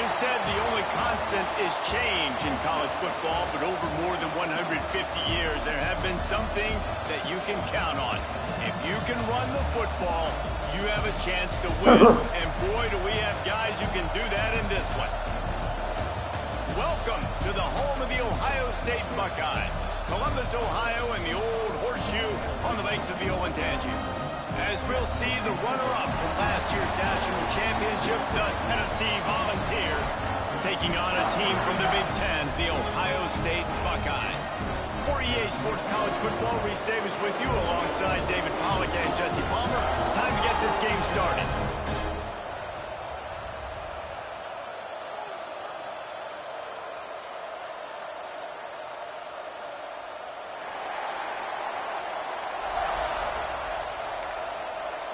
is said the only constant is change in college football, but over more than 150 years, there have been some things that you can count on. If you can run the football, you have a chance to win. And boy, do we have guys who can do that in this one. Welcome to the home of the Ohio State Buckeyes. Columbus, Ohio, and the old horseshoe on the banks of the Olentangy. As we'll see the runner-up from last year's national championship, the Tennessee Volunteers, taking on a team from the Big Ten, the Ohio State Buckeyes. For EA Sports College Football, Reese Davis with you alongside David Pollack and Jesse Palmer. Time to get this game started.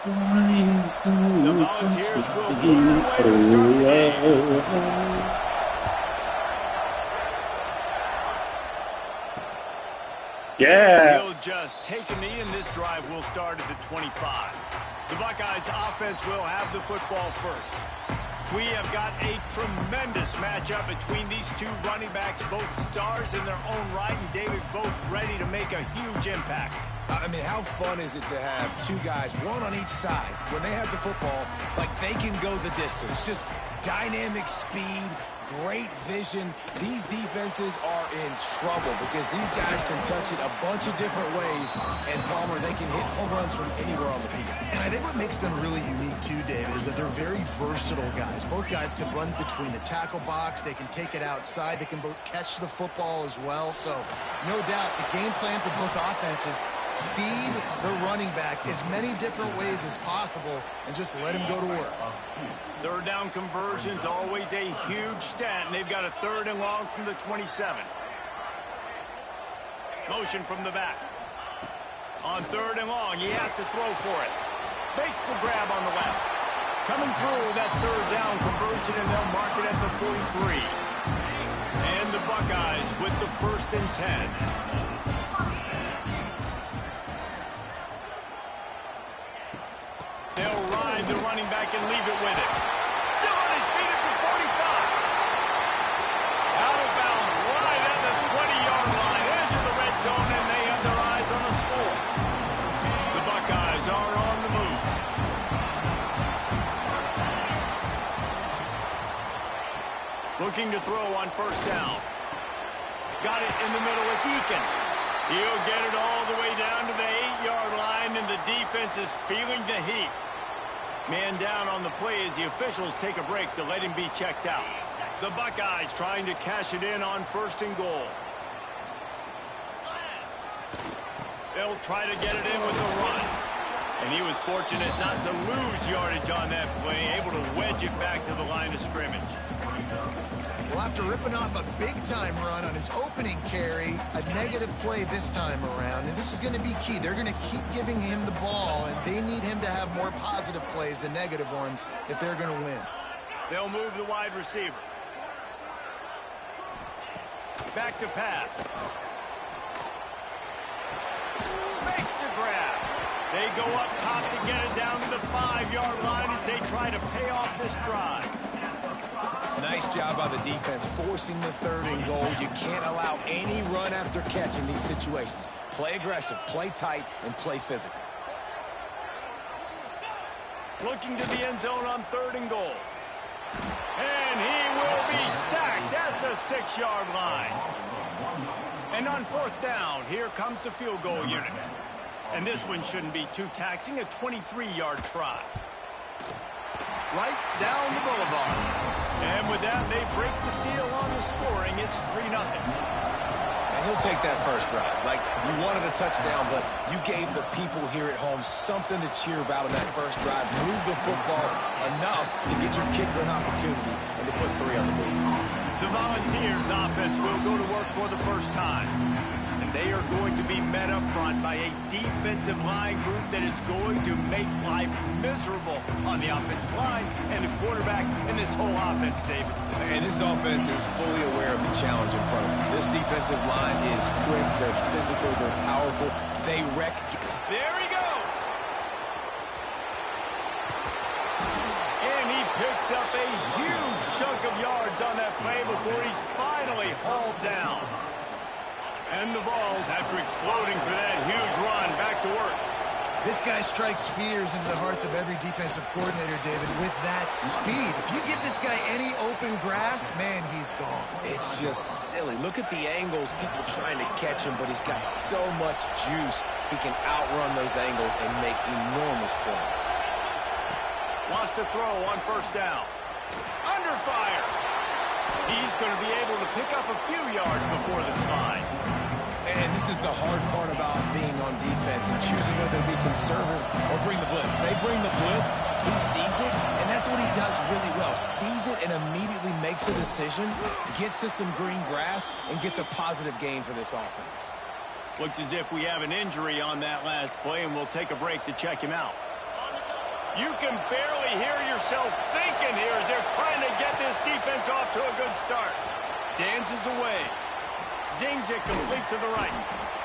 The Volunteers will start the game. Yeah. He'll just take a knee, and this drive will start at the 25. The Buckeyes offense will have the football first. We have got a tremendous matchup between these two running backs, both stars in their own right, and David both ready to make a huge impact. I mean, how fun is it to have two guys, one on each side, when they have the football, like they can go the distance. Just dynamic speed, great vision. These defenses are in trouble because these guys can touch it a bunch of different ways, and Palmer, they can hit home runs from anywhere on the field. And I think what makes them really unique too, David, is that they're very versatile guys. Both guys can run between the tackle box. They can take it outside. They can both catch the football as well. So no doubt the game plan for both offenses, feed the running back as many different ways as possible and just let him go to work. Third down conversion's always a huge stat, and they've got a 3rd and long from the 27. Motion from the back. On 3rd and long, he has to throw for it. Makes the grab on the left. Coming through that 3rd down conversion, and they'll mark it at the 43. And the Buckeyes with the 1st and 10. They'll ride the running back and leave it with it. Still on his feet at the 45. Out of bounds, right at the 20-yard line, edge of the red zone, and they have their eyes on the score. The Buckeyes are on the move. Looking to throw on 1st down. Got it in the middle. It's Eakin. He'll get it all the way down to the 8-yard line, and the defense is feeling the heat. Man down on the play as the officials take a break to let him be checked out. The Buckeyes trying to cash it in on 1st and goal. They'll try to get it in with a run. And he was fortunate not to lose yardage on that play, able to wedge it back to the line of scrimmage. Well, after ripping off a big-time run on his opening carry, a negative play this time around, and this is going to be key. They're going to keep giving him the ball, and they need him to have more positive plays than negative ones if they're going to win. They'll move the wide receiver. Back to pass. Makes the grab. They go up top to get it down to the 5-yard line as they try to pay off this drive. Nice job by the defense forcing the 3rd and goal. You can't allow any run after catch in these situations. Play aggressive, play tight, and play physical. Looking to the end zone on 3rd and goal. And he will be sacked at the 6-yard line. And on 4th down, here comes the field goal unit. And this one shouldn't be too taxing, a 23-yard try. Right down the boulevard. And with that, they break the seal on the scoring. It's 3-0. And he'll take that first drive. Like, you wanted a touchdown, but you gave the people here at home something to cheer about in that first drive. Move the football enough to get your kicker an opportunity and to put 3 on the board. The Volunteers offense will go to work for the first time. And they are going to be met up front by a defensive line group that is going to make life miserable on the offensive line and the quarterback in this whole offense, David. And this offense is fully aware of the challenge in front of them. This defensive line is quick, they're physical, they're powerful, they wreck. There he goes. And he picks up a huge chunk chunk of yards on that play before he's finally hauled down. And the Vols, after exploding for that huge run, back to work. This guy strikes fears into the hearts of every defensive coordinator, David, with that speed. If you give this guy any open grass, man, he's gone. It's just silly. Look at the angles, people trying to catch him, but he's got so much juice. He can outrun those angles and make enormous plays. Wants to throw on first down. Under fire. He's going to be able to pick up a few yards before the slide. And this is the hard part about being on defense and choosing whether to be conservative or bring the blitz. They bring the blitz, he sees it, and that's what he does really well. Sees it and immediately makes a decision, gets to some green grass, and gets a positive gain for this offense. Looks as if we have an injury on that last play, and we'll take a break to check him out. You can barely hear yourself thinking here as they're trying to get this defense off to a good start. Dances away. Zings it complete to the right.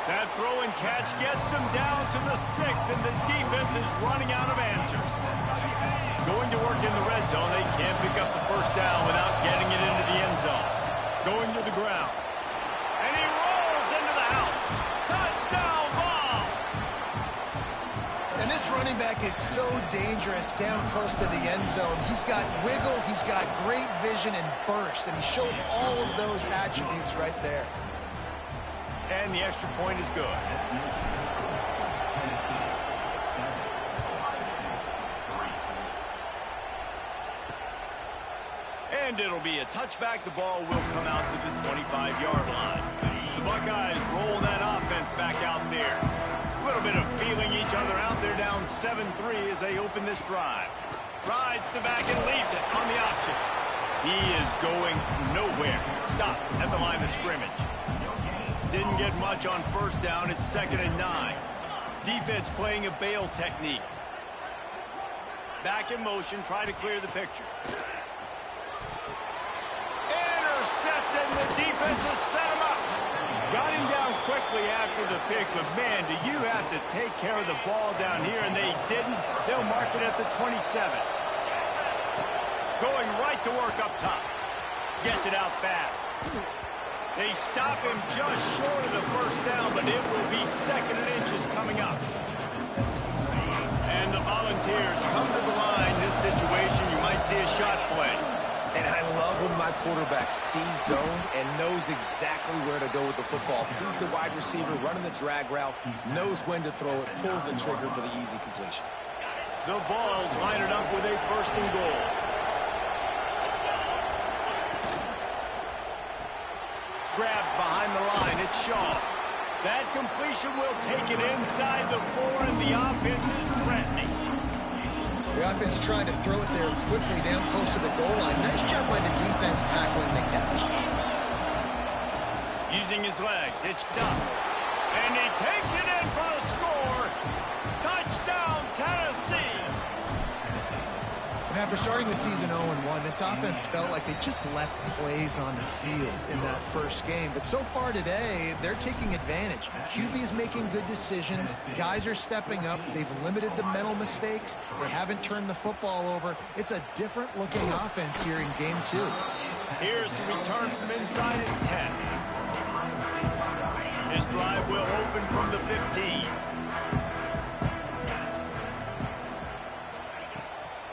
That throw and catch gets them down to the 6, and the defense is running out of answers. Going to work in the red zone, they can't pick up the first down without getting it into the end zone. Going to the ground. And he rolls into the house. Touchdown, Vols! And this running back is so dangerous down close to the end zone. He's got wiggle, he's got great vision and burst, and he showed all of those attributes right there. And the extra point is good. And it'll be a touchback. The ball will come out to the 25-yard line. The Buckeyes roll that offense back out there. A little bit of feeling each other out there, down 7-3 as they open this drive. Rides the back and leaves it on the option. He is going nowhere. Stop at the line of scrimmage. Didn't get much on first down. It's 2nd and 9. Defense playing a bail technique. Back in motion, try to clear the picture. Intercepted, and the defense has set him up. Got him down quickly after the pick, but man, do you have to take care of the ball down here, and they didn't. They'll mark it at the 27. Going right to work up top. Gets it out fast. They stop him just short of the first down, but it will be 2nd and inches coming up. And the Volunteers come to the line. This situation, you might see a shot play. And I love when my quarterback sees zone and knows exactly where to go with the football. Sees the wide receiver running the drag route, knows when to throw it, pulls the trigger for the easy completion. The Vols line it up with a 1st and goal. Grabbed behind the line, it's Shaw. That completion will take it inside the 4, and the offense is threatening. The offense trying to throw it there quickly down close to the goal line. Nice job by the defense tackling the catch. Using his legs, hitched up. And he takes it in for a score. Touchdown, Tennessee. And after starting the season 0-1, this offense felt like they just left plays on the field in that first game. But so far today, they're taking advantage. QB's making good decisions. Guys are stepping up. They've limited the mental mistakes. They haven't turned the football over. It's a different-looking offense here in Game 2. Here's the return from inside his 10. This drive will open from the 15.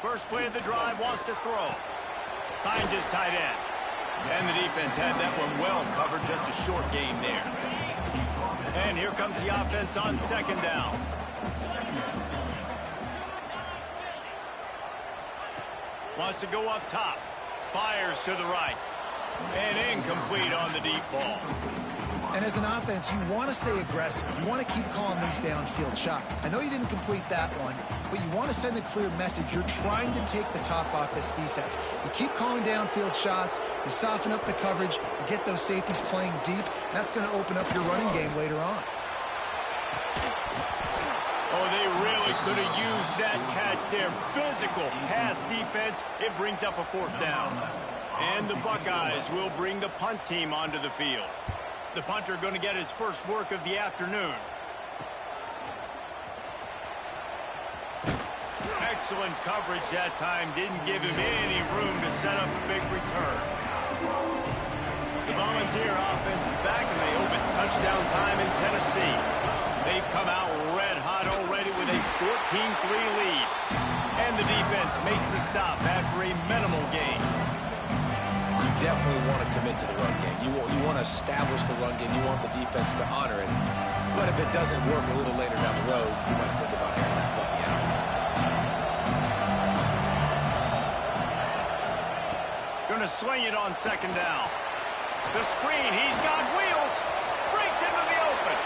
First play of the drive, wants to throw. Finds his tight end. And the defense had that one well covered, just a short game there. And here comes the offense on 2nd down. Wants to go up top. Fires to the right. And incomplete on the deep ball. And as an offense, you want to stay aggressive. You want to keep calling these downfield shots. I know you didn't complete that one, but you want to send a clear message. You're trying to take the top off this defense. You keep calling downfield shots. You soften up the coverage. You get those safeties playing deep. That's going to open up your running game later on. Oh, they really could have used that catch there. Physical pass defense. It brings up a 4th down. And the Buckeyes will bring the punt team onto the field. The punter going to get his first work of the afternoon. Excellent coverage that time. Didn't give him any room to set up a big return. The Volunteer offense is back, and they hope it's touchdown time in Tennessee. They've come out red hot already with a 14-3 lead. And the defense makes the stop after a minimal gain. You definitely want to commit to the run game. You want to establish the run game. You want the defense to honor it. But if it doesn't work a little later down the road, you might think about having that puppy out. Going to swing it on second down. The screen, he's got wheels. Breaks into the open.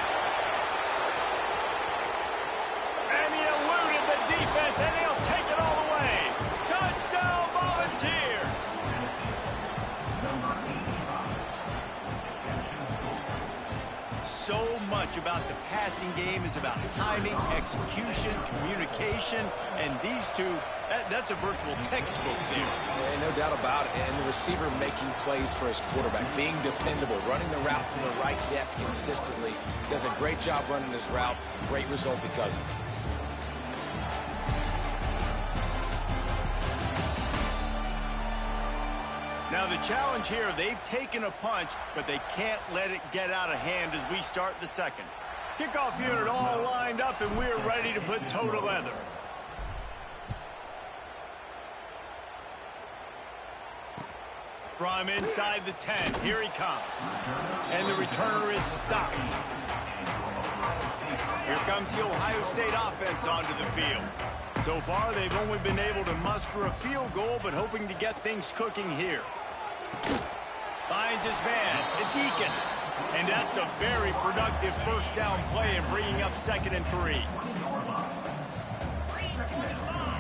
And he eluded the defense, and he'll take it all the way. Touchdown, Volunteers. So much about the passing game is about timing, execution, communication, and these two, that's a virtual textbook there. Yeah, no doubt about it. And the receiver making plays for his quarterback, being dependable, running the route to the right depth consistently. Does a great job running his route. Great result because of it. Now the challenge here, they've taken a punch, but they can't let it get out of hand as we start the second. Kickoff unit all lined up, and we're ready to put toe to leather. From inside the 10, here he comes. And the returner is stopped. Here comes the Ohio State offense onto the field. So far, they've only been able to muster a field goal, but hoping to get things cooking here. Finds his man. It's Eakin. And that's a very productive first down play and bringing up 2nd and 3.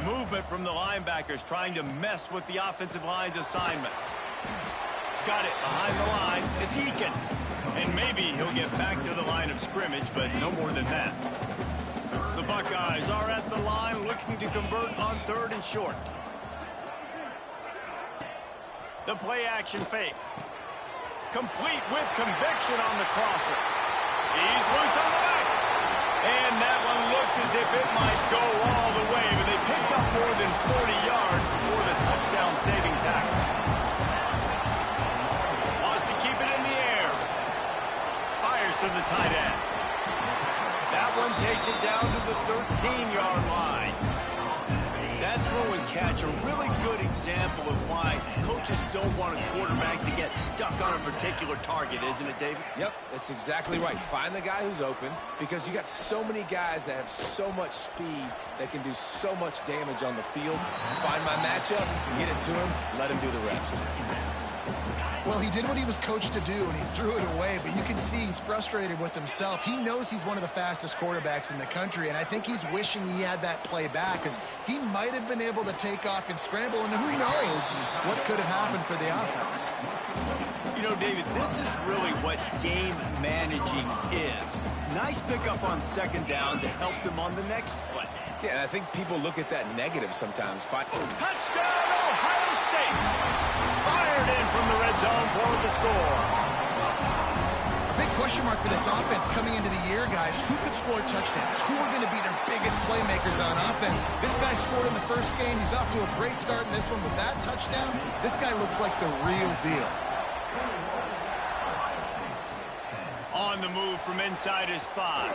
Movement from the linebackers trying to mess with the offensive line's assignments. Got it behind the line. It's Eakin. And maybe he'll get back to the line of scrimmage, but no more than that. The Buckeyes are at the line looking to convert on 3rd and short. The play action fake. Complete with conviction on the crosser. He's loose on the back. And that one looked as if it might go all the way, but they picked up more than 40 yards before the touchdown-saving tackle. Wants to keep it in the air. Fires to the tight end. That one takes it down to the 13-yard line. That throw and catch, a really good example of why coaches don't want a quarterback to get stuck on a particular target, isn't it, David? Yep, that's exactly right. Find the guy who's open, because you got so many guys that have so much speed that can do so much damage on the field. Find my matchup, get it to him, let him do the rest. Well, he did what he was coached to do, and he threw it away, but you can see he's frustrated with himself. He knows he's one of the fastest quarterbacks in the country, and I think he's wishing he had that play back, because he might have been able to take off and scramble, and who knows what could have happened for the offense. You know, David, this is really what game managing is. Nice pickup on 2nd down to help them on the next play. Yeah, and I think people look at that negative sometimes. Touchdown, Ohio State! Fired in from the red zone for the score. A big question mark for this offense coming into the year, guys. Who could score touchdowns? Who are going to be their biggest playmakers on offense? This guy scored in the first game. He's off to a great start in this one with that touchdown. This guy looks like the real deal. On the move from inside his 5.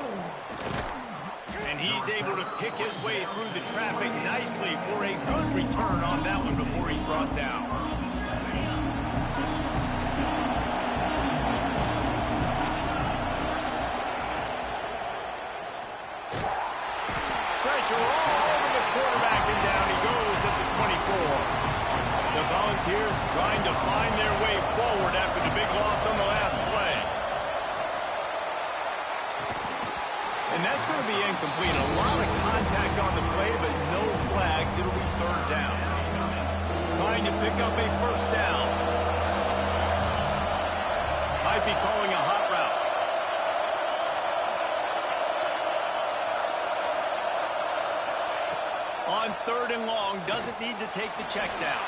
And he's able to pick his way through the traffic nicely for a good return on that one before he's brought down. Pressure all over the quarterback, and down he goes at the 24. The Volunteers trying to find their way forward after the big loss on the last play. And that's going to be incomplete. A lot of contact on the play, but no flags. It'll be 3rd down. Trying to pick up a first down. Might be calling a hot route. On 3rd and long, doesn't need to take the check down.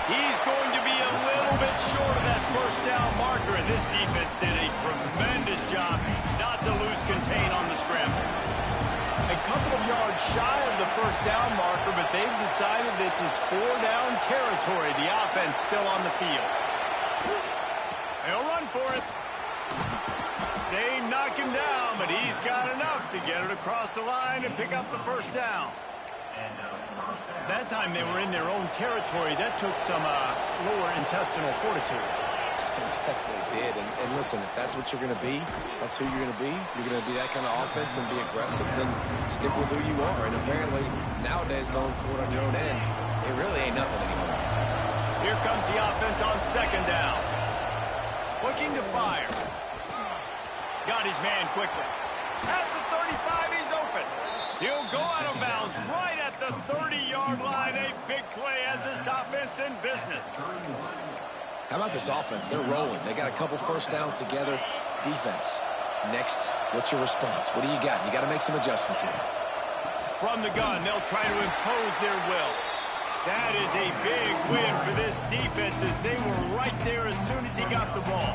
He's going to be a little bit short of that first down marker, and this defense did a tremendous job not to lose contain on the scramble. couple of yards shy of the first down marker, but they've decided this is 4-down territory. The offense still on the field. They'll run for it. They knock him down, but he's got enough to get it across the line and pick up the first down. That time they were in their own territory. That took some lower intestinal fortitude. It definitely did. And listen, if that's what you're going to be, that's who you're going to be. You're going to be that kind of offense and be aggressive, then stick with who you are. And apparently, nowadays, going for it on your own end, it really ain't nothing anymore. Here comes the offense on second down. Looking to fire. Got his man quickly. At the 35, he's open. He'll go out of bounds right at the 30-yard line. A big play as this offense in business. How about this offense? They're rolling. They got a couple first downs together. Defense. Next, what's your response? What do you got? You got to make some adjustments here. From the gun, they'll try to impose their will. That is a big win for this defense as they were right there as soon as he got the ball.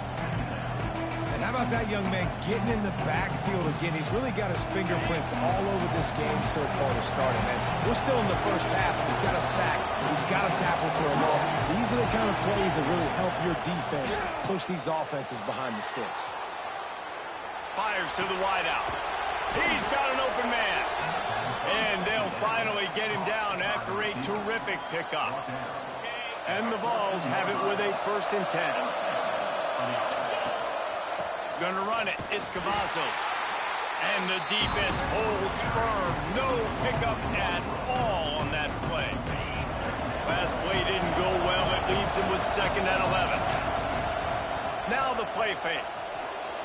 And how about that young man getting in the backfield again? He's really got his fingerprints all over this game so far to start it, man. We're still in the first half. He's got a sack. He's got a tackle for a loss. These are the kind of plays that really help your defense push these offenses behind the sticks. Fires to the wideout. He's got an open man. And they'll finally get him down after a terrific pickup. And the Vols have it with a 1st and 10. Gonna run it. It's Cavazos. And the defense holds firm. No pickup at all on that play. Last play didn't go well. It leaves him with 2nd and 11. Now the play fake.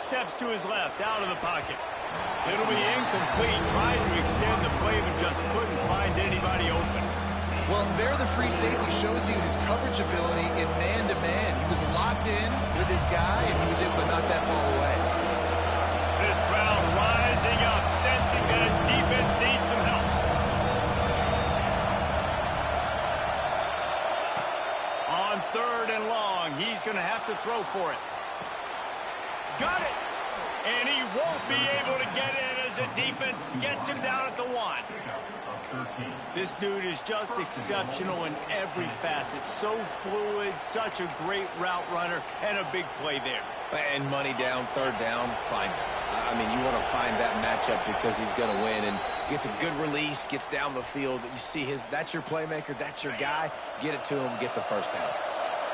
Steps to his left, out of the pocket. It'll be incomplete. Trying to extend the play, but just couldn't find anybody open. Well, there the free safety shows you his coverage ability in man-to-man. He was locked in with his guy, and he was able to knock that ball away. This crowd rising up, sensing that its defense needs some help. On 3rd and long, he's going to have to throw for it. Got it! And he won't be able to get in as the defense gets him down at the 1. This dude is just exceptional in every facet. So fluid, such a great route runner, and a big play there. And money down, 3rd down, find him. I mean, you want to find that matchup because he's going to win. And gets a good release, gets down the field. You see that's your playmaker, that's your guy. Get it to him, get the 1st down.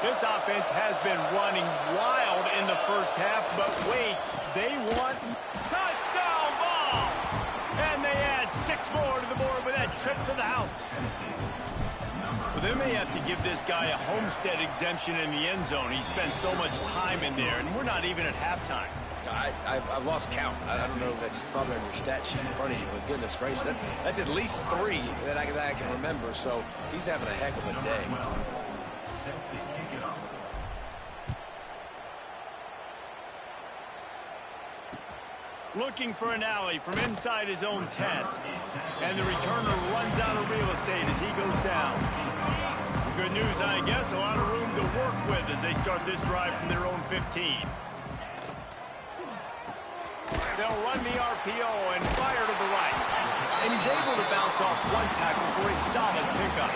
This offense has been running wild in the first half, but wait, they want touchdown Vols! And they add 6 more to the board with that trip to the house. Well, they may have to give this guy a homestead exemption in the end zone. He spent so much time in there, and we're not even at halftime. I've lost count. I don't know. That's probably on your stat sheet in front of you, but goodness gracious, that's at least 3 that I can remember, so he's having a heck of a day. Looking for an alley from inside his own 10. And the returner runs out of real estate as he goes down. Good news, I guess, a lot of room to work with as they start this drive from their own 15. They'll run the RPO and fire to the right. And he's able to bounce off 1 tackle for a solid pickup.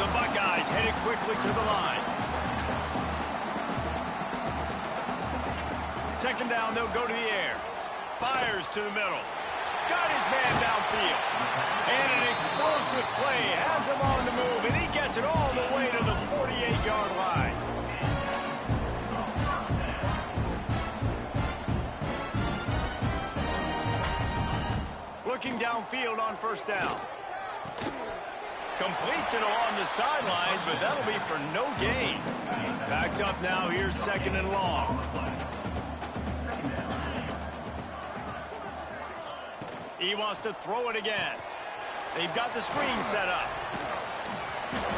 The Buckeyes headed quickly to the line. 2nd down, they'll go to the air. Fires to the middle. Got his man downfield. And an explosive play has him on the move, and he gets it all the way to the 48-yard line. Looking downfield on 1st down. Completes it along the sidelines, but that'll be for no gain. Backed up now, here's 2nd and long. He wants to throw it again. They've got the screen set up.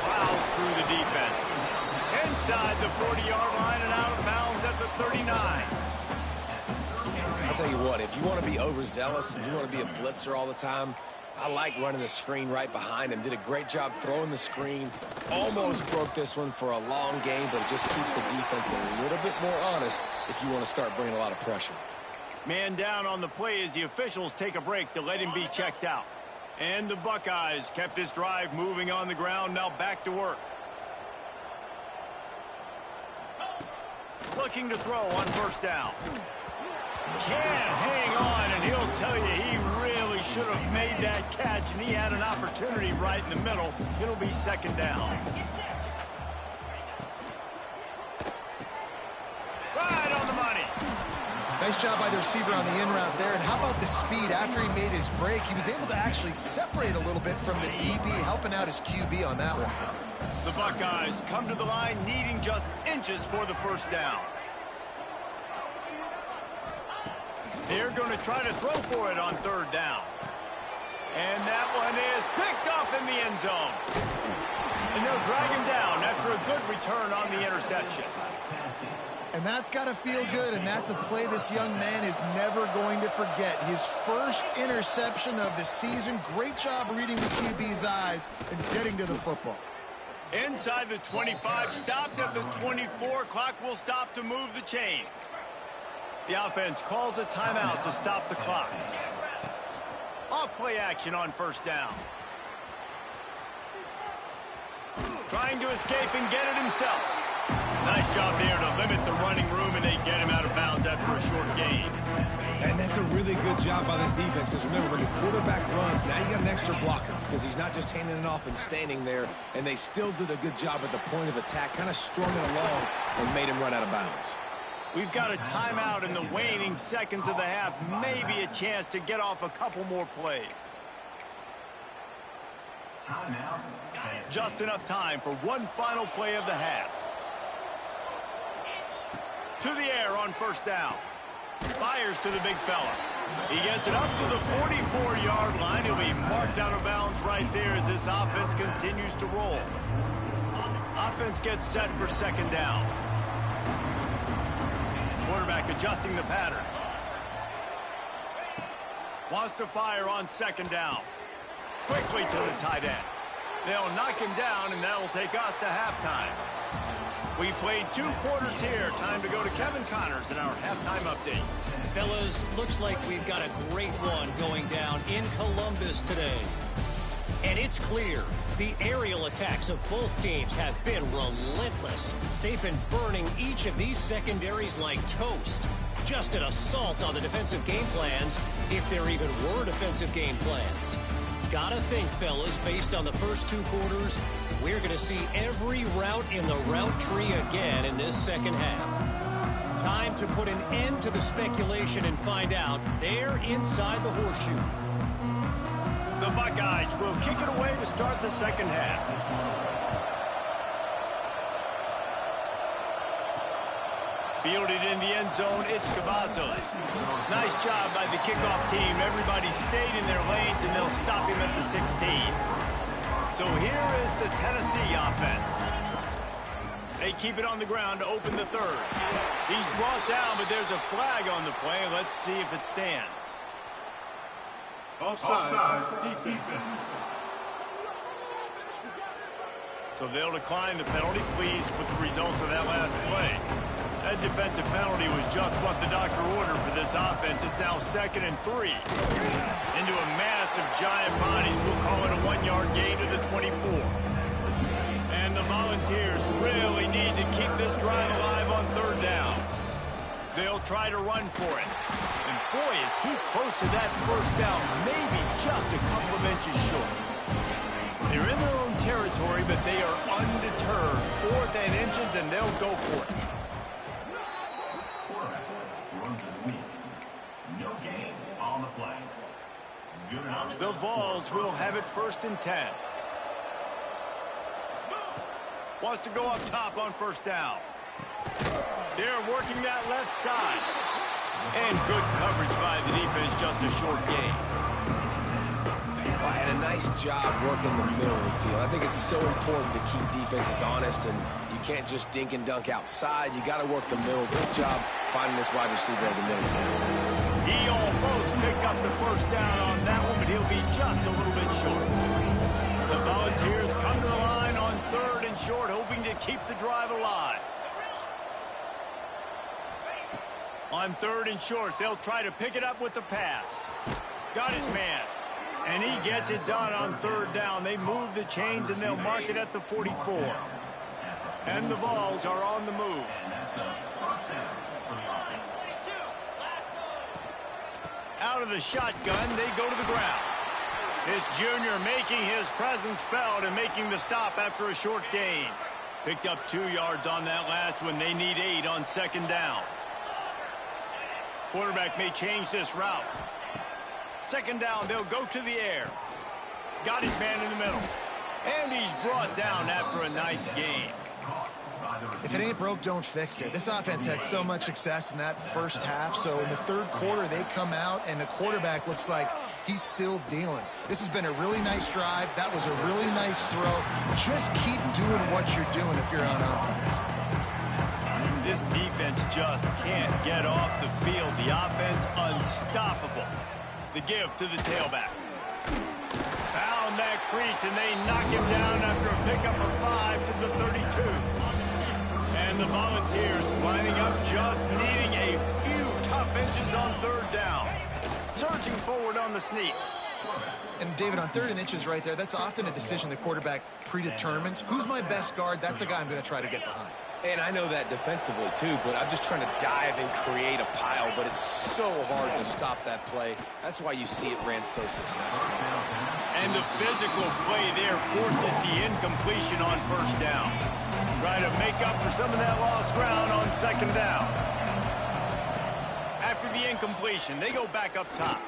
Plows through the defense. Inside the 40-yard line and out of bounds at the 39. I'll tell you what, if you want to be overzealous and you want to be a blitzer all the time, I like running the screen right behind him. Did a great job throwing the screen. Almost broke this one for a long game, but it just keeps the defense a little bit more honest if you want to start bringing a lot of pressure. Man down on the play as the officials take a break to let him be checked out. And the Buckeyes kept this drive moving on the ground, now back to work. Looking to throw on first down. Can't hang on, and he'll tell you he really should have made that catch, and he had an opportunity right in the middle. It'll be second down. Right on the money. Nice job by the receiver on the in route there. And how about the speed? After he made his break, he was able to actually separate a little bit from the DB, helping out his QB on that one. The Buckeyes come to the line needing just inches for the first down. They're going to try to throw for it on third down. And that one is picked off in the end zone. And they'll drag him down after a good return on the interception. And that's got to feel good, and that's a play this young man is never going to forget. His first interception of the season. Great job reading the QB's eyes and getting to the football. Inside the 25, stopped at the 24. Clock will stop to move the chains. The offense calls a timeout to stop the clock. Off play action on first down. Trying to escape and get it himself. Nice job there to limit the running room, and they get him out of bounds after a short gain. And that's a really good job by this defense, because remember, when the quarterback runs, now you got an extra blocker, because he's not just handing it off and standing there, and they still did a good job at the point of attack, kind of strung it along and made him run out of bounds. We've got a timeout in the waning seconds of the half. Maybe a chance to get off a couple more plays. Just enough time for one final play of the half. To the air on first down. Fires to the big fella. He gets it up to the 44-yard line. He'll be marked out of bounds right there as this offense continues to roll. Offense gets set for second down. Quarterback adjusting the pattern. Wants to fire on second down. Quickly to the tight end. They'll knock him down, and that'll take us to halftime. We played 2 quarters here. Time to go to Kevin Connors in our halftime update. Fellas, looks like we've got a great one going down in Columbus today. And it's clear, the aerial attacks of both teams have been relentless. They've been burning each of these secondaries like toast. Just an assault on the defensive game plans, if there even were defensive game plans. Gotta think, fellas, based on the first 2 quarters, we're going to see every route in the route tree again in this second half. Time to put an end to the speculation and find out. They're inside the horseshoe. The Buckeyes will kick it away to start the second half. Fielded in the end zone, it's Cavazos. Nice job by the kickoff team. Everybody stayed in their lanes, and they'll stop him at the 16. So here is the Tennessee offense. They keep it on the ground to open the third. He's brought down, but there's a flag on the play. Let's see if it stands. Offside, defense. So they'll decline the penalty, pleased with the results of that last play. That defensive penalty was just what the doctor ordered for this offense. It's now 2nd and 3. Into a mass of giant bodies. We'll call it a 1-yard gain to the 24. And the Volunteers really need to keep this drive alive on third down. They'll try to run for it. And boy, is he close to that first down, maybe just a couple of inches short. They're in their own territory, but they are undeterred. 4th and inches, and they'll go for it. No gain on the play. The Vols will have it 1st and 10. Wants to go up top on first down. They're working that left side. And good coverage by the defense, just a short gain. Well, and a nice job working the middle of the field. I think it's so important to keep defenses honest, and you can't just dink and dunk outside. You got to work the middle. Good job finding this wide receiver in the middle of the field. He almost picked up the first down on that one, but he'll be just a little bit short. The Volunteers come to the line on 3rd and short, hoping to keep the drive alive. On 3rd and short, they'll try to pick it up with the pass. Got his man. And he gets it done on 3rd down. They move the chains, and they'll mark it at the 44. And the Vols are on the move. Out of the shotgun, they go to the ground. This junior making his presence felt and making the stop after a short gain. Picked up 2 yards on that last one. They need 8 on 2nd down. Quarterback may change this route. 2nd down, they'll go to the air. Got his man in the middle. And he's brought down after a nice gain. If it ain't broke, don't fix it. This offense had so much success in that first half, so in the 3rd quarter, they come out, and the quarterback looks like he's still dealing. This has been a really nice drive. That was a really nice throw. Just keep doing what you're doing if you're on offense. This defense just can't get off the field. The offense unstoppable. The give to the tailback. Found that crease, and they knock him down after a pickup of 5 to the 32. And the Volunteers lining up, just needing a few tough inches on 3rd down. Surging forward on the sneak. And David, on 3rd and inches right there, that's often a decision the quarterback predetermines. Who's my best guard? That's the guy I'm going to try to get behind. And I know that defensively, too, but I'm just trying to dive and create a pile, but it's so hard to stop that play. That's why you see it ran so successfully. And the physical play there forces the incompletion on 1st down. Try to make up for some of that lost ground on 2nd down. After the incompletion, they go back up top.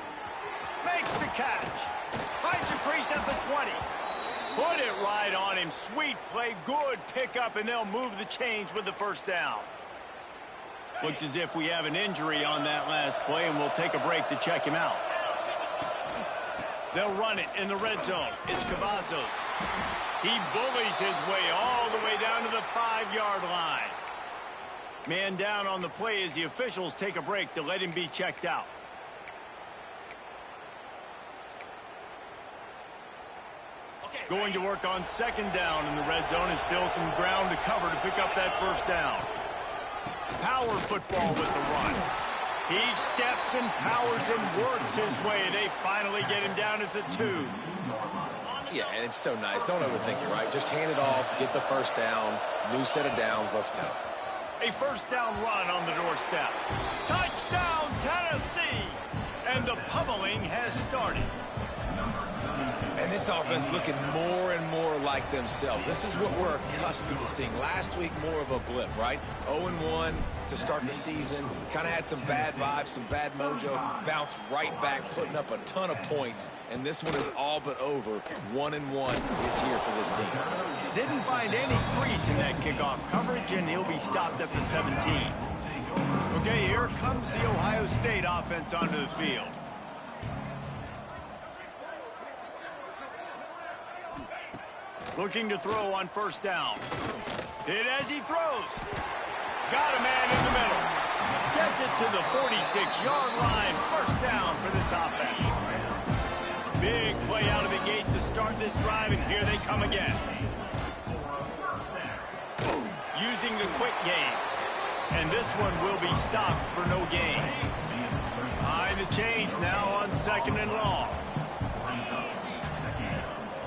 Makes the catch. Finds a crease at the 20. Put it right on him. Sweet play. Good pickup, and they'll move the chains with the 1st down. Looks as if we have an injury on that last play, and we'll take a break to check him out. They'll run it in the red zone. It's Cavazos. He bullies his way all the way down to the 5-yard line. Man down on the play as the officials take a break to let him be checked out. Going to work on 2nd down in the red zone, and still some ground to cover to pick up that 1st down. Power football with the run. He steps and powers and works his way. They finally get him down at the 2. Yeah, and it's so nice. Don't overthink it, right? Just hand it off, get the 1st down, new set of downs, let's go. A 1st down run on the doorstep. Touchdown, Tennessee! And the pummeling has started. And this offense looking more and more like themselves. This is what we're accustomed to seeing. Last week, more of a blip, right? 0-1 to start the season. Kind of had some bad vibes, some bad mojo. Bounced right back, putting up a ton of points. And this one is all but over. 1-1 is here for this team. Didn't find any crease in that kickoff coverage, and he'll be stopped at the 17. Okay, here comes the Ohio State offense onto the field. Looking to throw on 1st down. Hit as he throws. Got a man in the middle. Gets it to the 46-yard line. 1st down for this offense. Big play out of the gate to start this drive, and here they come again. Using the quick game. And this one will be stopped for no gain. Behind the chains now on 2nd and long.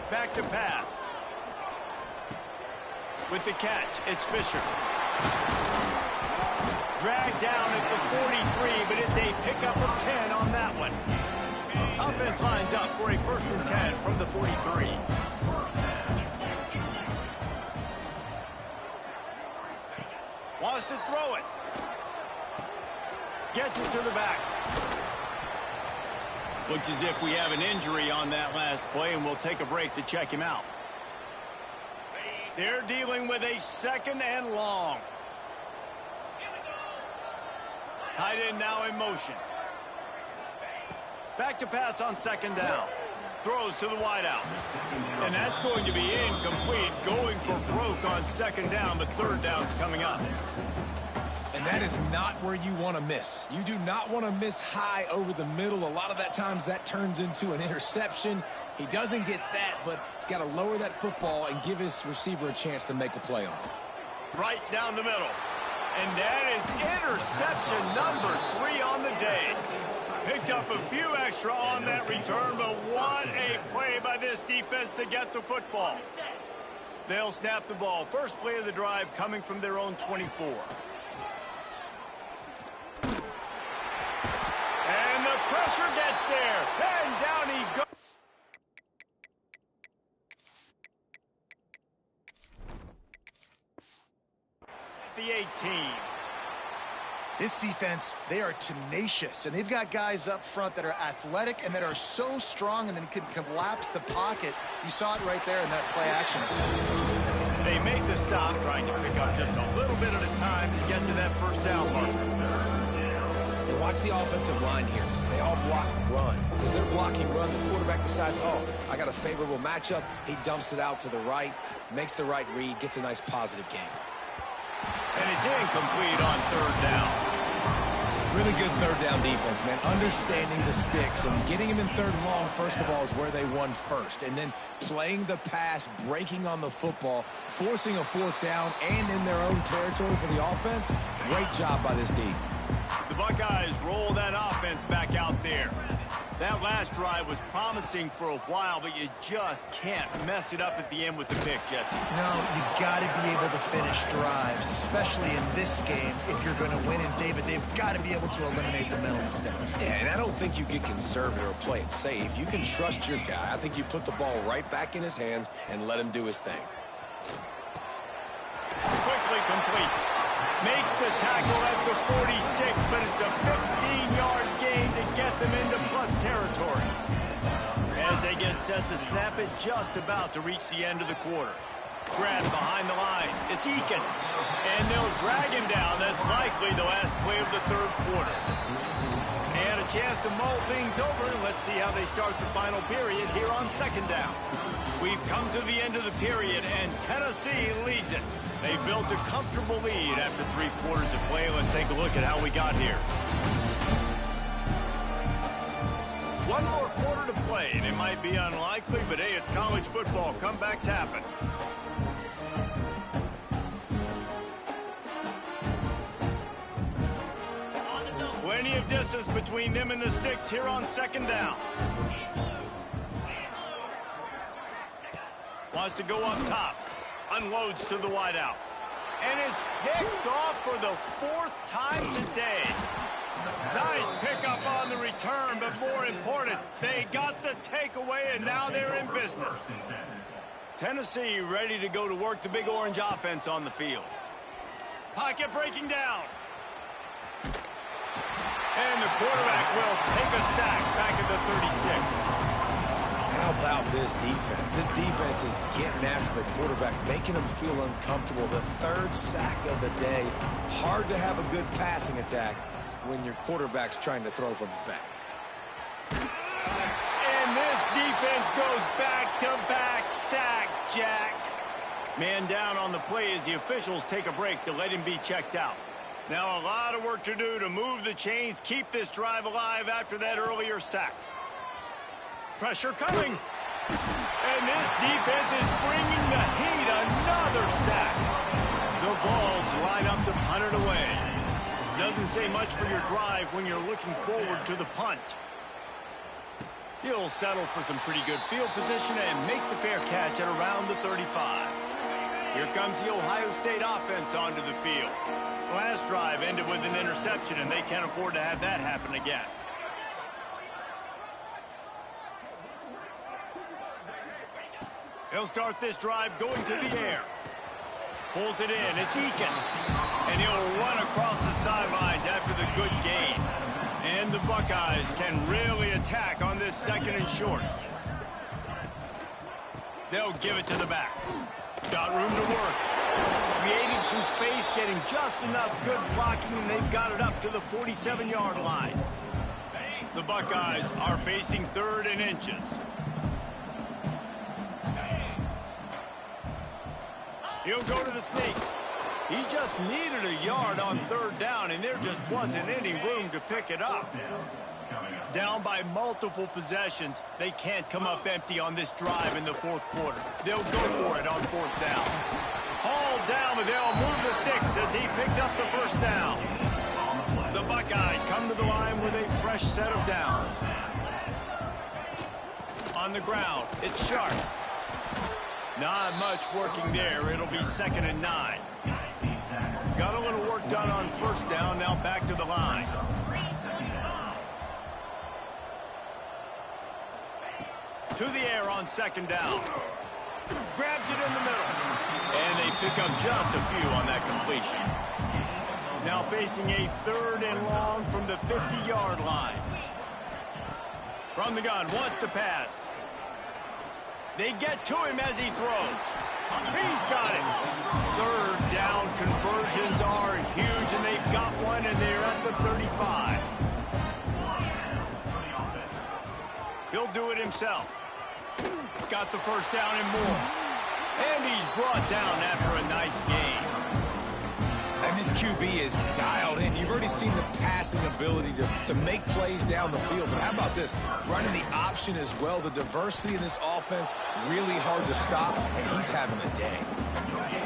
Back to pass. With the catch, it's Fisher. Dragged down at the 43, but it's a pickup of 10 on that one. Offense lines up for a 1st and 10 from the 43. Wants to throw it. Gets it to the back. Looks as if we have an injury on that last play, and we'll take a break to check him out. They're dealing with a 2nd and long. Tight end now in motion. Back to pass on 2nd down. Throws to the wideout. And that's going to be incomplete. Going for broke on 2nd down, but 3rd down's coming up. And that is not where you want to miss. You do not want to miss high over the middle. A lot of that times that turns into an interception. He doesn't get that, but he's got to lower that football and give his receiver a chance to make a play on it. Right down the middle. And that is interception number 3 on the day. Picked up a few extra on that return, but what a play by this defense to get the football. They'll snap the ball. First play of the drive coming from their own 24. And the pressure gets there. And down he goes. The 18. This defense, they are tenacious, and they've got guys up front that are athletic and that are so strong and then can collapse the pocket. You saw it right there in that play action. They make the stop, trying to pick up just a little bit at a time to get to that first down marker. And watch the offensive line here. They all block run. As they're blocking run, the quarterback decides, oh, I got a favorable matchup. He dumps it out to the right, makes the right read, gets a nice positive gain. And it's incomplete on third down. Really good third down defense, man. Understanding the sticks and getting them in third and long, first of all, is where they won first. And then playing the pass, breaking on the football, forcing a fourth down and in their own territory for the offense. Great job by this team. The Buckeyes roll that offense back out there. That last drive was promising for a while, but you just can't mess it up at the end with the pick, Jesse. No, you got to be able to finish drives, especially in this game. If you're going to win, and David, they've got to be able to eliminate the mental mistakes. Yeah, and I don't think you get conservative or play it safe. You can trust your guy. I think you put the ball right back in his hands and let him do his thing. Quickly complete. Makes the tackle at the 46, but it's a 15-yard gain to get them into plus territory. As they get set to snap it, just about to reach the end of the quarter. Grab behind the line. It's Eakin. And they'll drag him down. That's likely the last play of the third quarter. And a chance to mull things over. Let's see how they start the final period here on second down. We've come to the end of the period, and Tennessee leads it. They built a comfortable lead after 3 quarters of play. Let's take a look at how we got here. 1 more quarter to play, and it might be unlikely, but hey, it's college football. Comebacks happen. Plenty of distance between them and the sticks here on second down. Wants to go up top. Unloads to the wideout. And it's picked off for the 4th time today. Nice pickup on the return, but more important, they got the takeaway, and now they're in business. Tennessee ready to go to work the Big Orange offense on the field. Pocket breaking down. And the quarterback will take a sack back at the 36. How about this defense? This defense is getting after the quarterback, making him feel uncomfortable. The 3rd sack of the day. Hard to have a good passing attack when your quarterback's trying to throw from his back. And this defense goes back-to-back sack, Jack. Man down on the play as the officials take a break to let him be checked out. Now a lot of work to do to move the chains, keep this drive alive after that earlier sack. Pressure coming. And this defense is bringing the heat. Another sack. The Vols line up to punt it away. Doesn't say much for your drive when you're looking forward to the punt. He'll settle for some pretty good field position and make the fair catch at around the 35. Here comes the Ohio State offense onto the field. Last drive ended with an interception, and they can't afford to have that happen again. He'll start this drive going to the air. Pulls it in. It's Eakin. And he'll run across the sidelines after the good gain. And the Buckeyes can really attack on this 2nd and short. They'll give it to the back. Got room to work. Creating some space, getting just enough good blocking, and they've got it up to the 47-yard line. The Buckeyes are facing 3rd and inches. He'll go to the sneak. He just needed a yard on 3rd down, and there just wasn't any room to pick it up. Down by multiple possessions, they can't come up empty on this drive in the 4th quarter. They'll go for it on 4th down. Hauled down, but they'll move the sticks as he picks up the first down. The Buckeyes come to the line with a fresh set of downs. On the ground, it's Sharp. Not much working there. It'll be 2nd and 9. Got a little work done on first down. Now back to the line. To the air on 2nd down. Grabs it in the middle. And they pick up just a few on that completion. Now facing a 3rd and long from the 50-yard line. From the gun, wants to pass. They get to him as he throws. He's got it. 3rd down conversions are huge, and they've got one, and they're at the 35. He'll do it himself. Got the first down and more. And he's brought down after a nice game. And this QB is dialed in. You've already seen the passing ability to make plays down the field. But how about this? Running the option as well. The diversity in this offense, really hard to stop, and he's having a day.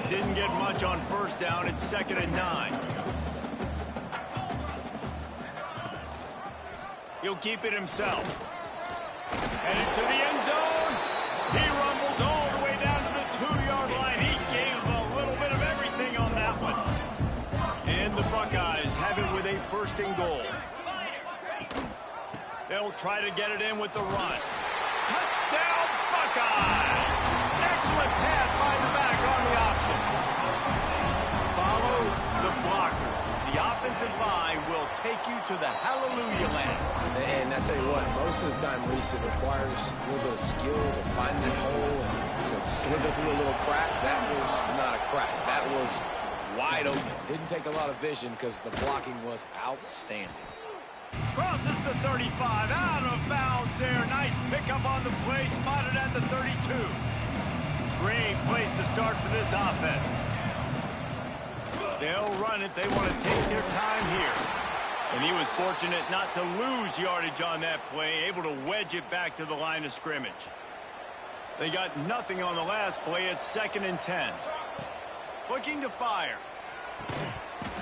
Didn't get much on first down. It's 2nd and 9. He'll keep it himself. Headed to the end zone. He rumbles all the way down to the 2-yard line. He gave a little bit of everything on that one. And the Buckeyes have it with a 1st and goal. They'll try to get it in with the run. Touchdown, Buckeyes! Excellent pass by the back on the option. Follow the blockers. The offensive line will take you to the hallelujah land. And I tell you what, most of the time, Reese, it requires a little bit of skill to find that hole and slither through a little crack. That was not a crack. That was wide open. Didn't take a lot of vision because the blocking was outstanding. Crosses the 35, out of bounds there. Nice pickup on the play, spotted at the 32. Great place to start for this offense. They'll run it. They want to take their time here. And he was fortunate not to lose yardage on that play, able to wedge it back to the line of scrimmage. They got nothing on the last play. It's 2nd and 10. Looking to fire.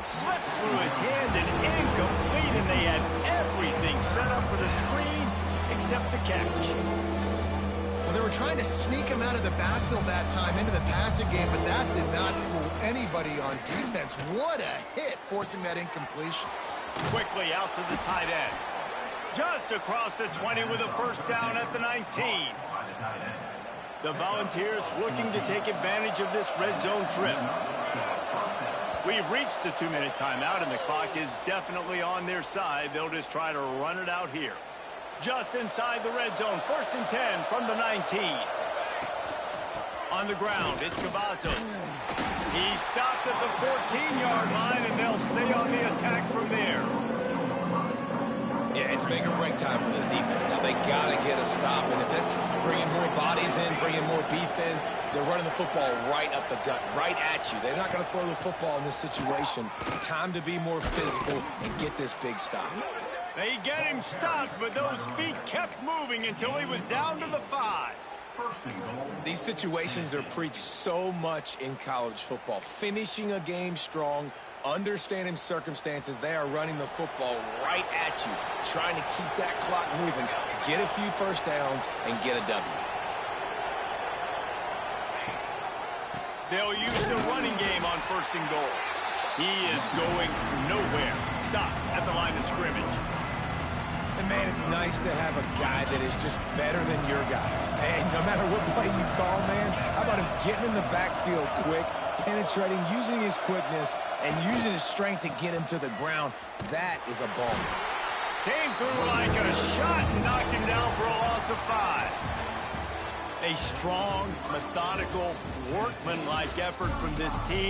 Slips through his hands and incomplete, and they had everything set up for the screen except the catch. Well, they were trying to sneak him out of the backfield that time into the passing game, but that did not fool anybody on defense. What a hit, forcing that incompletion. Quickly out to the tight end. Just across the 20 with a first down at the 19. The Volunteers looking to take advantage of this red zone trip. We've reached the 2-minute timeout, and the clock is definitely on their side. They'll just try to run it out here. Just inside the red zone, 1st and 10 from the 19. On the ground, it's Cavazos. He stopped at the 14-yard line, and they'll stay on the attack from there. Yeah, it's make or break time for this defense. Now they got to get a stop, and if it's bringing more bodies in, bringing more beef in, they're running the football right up the gut, right at you. They're not going to throw the football in this situation. Time to be more physical and get this big stop. They get him stopped, but those feet kept moving until he was down to the 5. These situations are preached so much in college football. Finishing a game strong, understanding circumstances. They are running the football right at you, trying to keep that clock moving, get a few first downs, and get a W. They'll use the running game on 1st and goal. He is going nowhere. Stop at the line of scrimmage. And, man, it's nice to have a guy that is just better than your guys. And no matter what play you call, man, how about him getting in the backfield quick, penetrating, using his quickness, and using his strength to get him to the ground. That is a ball. Came through like a shot and knocked him down for a loss of 5. A strong, methodical, workmanlike effort from this team.